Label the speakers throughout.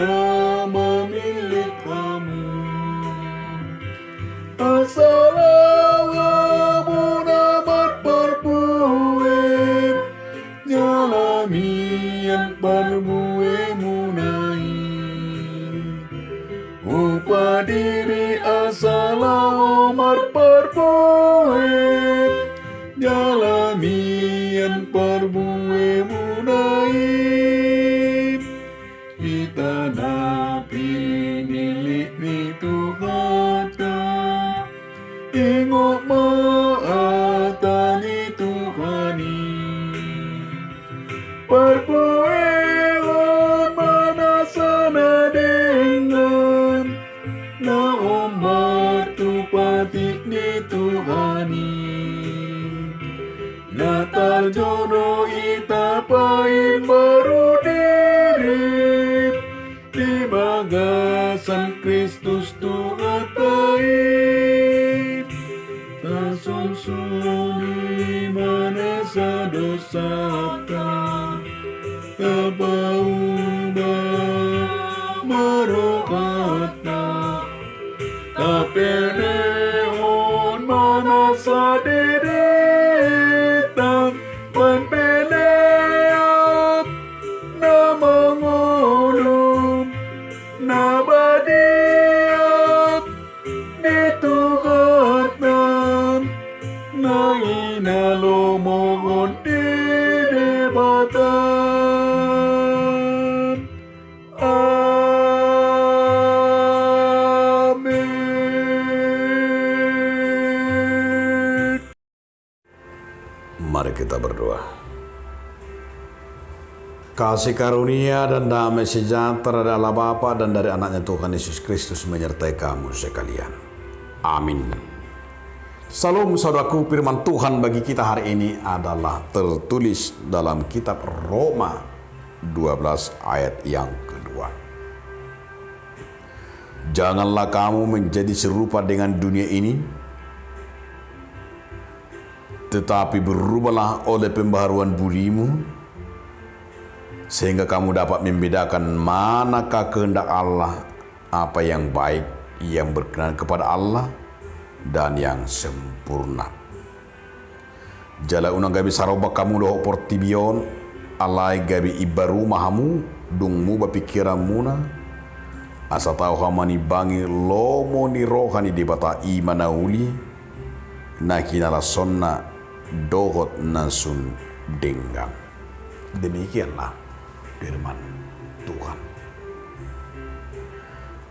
Speaker 1: nama milik kamu. Asalamu dapat berbuat, jalamian berbuat munai. Upah diri asalamu berbuat, jalamian berbuat munai. Kita napi milik ni Tuhan, ingok maatani Tuhani. Perbuatan mana sana dengan na umat tu patik ni Tuhani. Natal jono ita pain baru diri di bagasan Kristus Tuhan taib. Tasungsuni mana sadosa terbaubah merokatna. Tapi neon mana sadedetang penpeleak na mangolum na badiak ditugatnan na inalomongon di debatan.
Speaker 2: Mari kita berdoa. Kasih karunia dan damai sejahtera dari Allah Bapa dan dari anaknya Tuhan Yesus Kristus menyertai kamu sekalian. Amin. Salam saudaraku, firman Tuhan bagi kita hari ini adalah tertulis dalam kitab Roma 12 ayat yang kedua. Janganlah kamu menjadi serupa dengan dunia ini, tetapi berubahlah oleh pembaharuan budimu, sehingga kamu dapat membedakan manakah kehendak Allah, apa yang baik, yang berkenan kepada Allah, dan yang sempurna. Jala unang gabi saroba kamu doho portibion, alai gabi ibaru mahamu, dungmu bapikiran muna, asa tahu hamani bangi lomo ni rohani dibata imanauli, nakinala sonna dohot nasun denggang. Demikianlah firman Tuhan.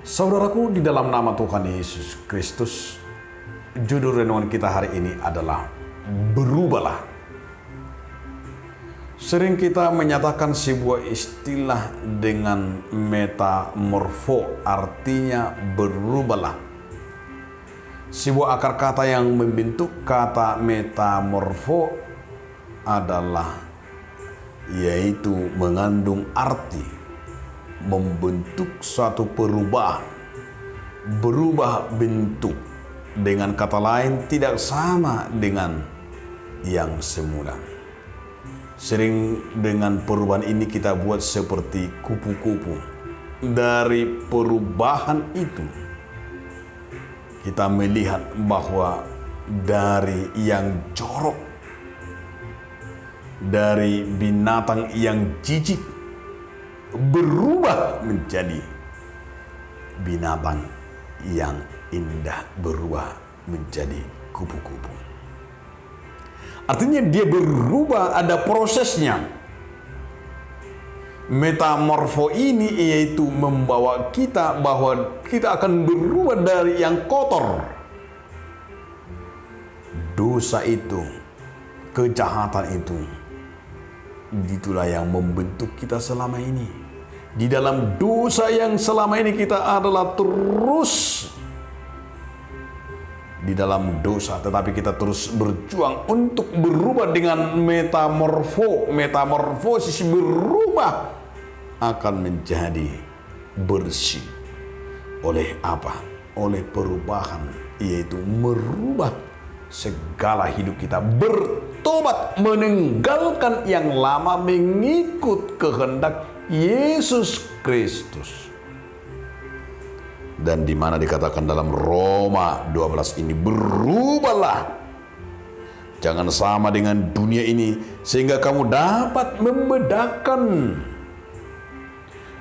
Speaker 2: Saudaraku, di dalam nama Tuhan Yesus Kristus, judul renungan kita hari ini adalah berubahlah. Sering kita menyatakan sebuah istilah dengan metamorfo, artinya berubahlah. Sebuah akar kata yang membentuk kata metamorfo adalah yaitu mengandung arti membentuk suatu perubahan, berubah bentuk. Dengan kata lain, tidak sama dengan yang semula. Sering dengan perubahan ini kita buat seperti kupu-kupu. Dari perubahan itu kita melihat bahwa dari yang jorok, dari binatang yang jijik, berubah menjadi binatang yang indah, berubah menjadi kupu-kupu. Artinya dia berubah, ada prosesnya. Metamorfo ini yaitu membawa kita bahwa kita akan berubah dari yang kotor. Dosa itu, kejahatan itu, itulah yang membentuk kita selama ini. Di dalam dosa yang selama ini kita adalah terus di dalam dosa, tetapi kita terus berjuang untuk berubah dengan metamorfosis, berubah akan menjadi bersih. Oleh apa? Oleh perubahan, yaitu merubah segala hidup kita, bertobat, meninggalkan yang lama, mengikut kehendak Yesus Kristus. Dan di mana dikatakan dalam Roma 12 ini, berubahlah. Jangan sama dengan dunia ini, sehingga kamu dapat membedakan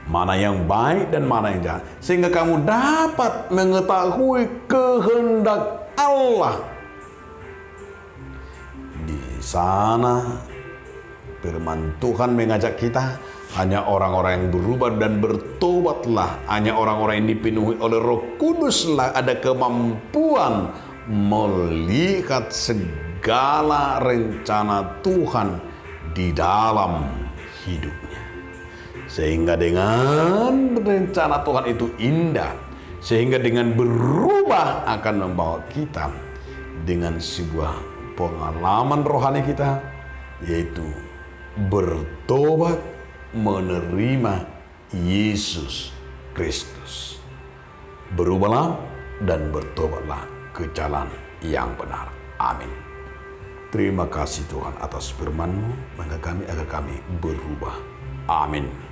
Speaker 2: mana yang baik dan mana yang jahat. Sehingga kamu dapat mengetahui kehendak Allah. Di sana firman Tuhan mengajak kita, hanya orang-orang yang berubah dan bertobatlah, hanya orang-orang yang dipenuhi oleh Roh Kuduslah ada kemampuan melihat segala rencana Tuhan di dalam hidupnya. Sehingga dengan rencana Tuhan itu indah, sehingga dengan berubah akan membawa kita dengan sebuah pengalaman rohani kita, yaitu bertobat menerima Yesus Kristus. Berubahlah dan bertobatlah ke jalan yang benar. Amin. Terima kasih Tuhan atas firman-Mu, maka kami agar kami berubah. Amin.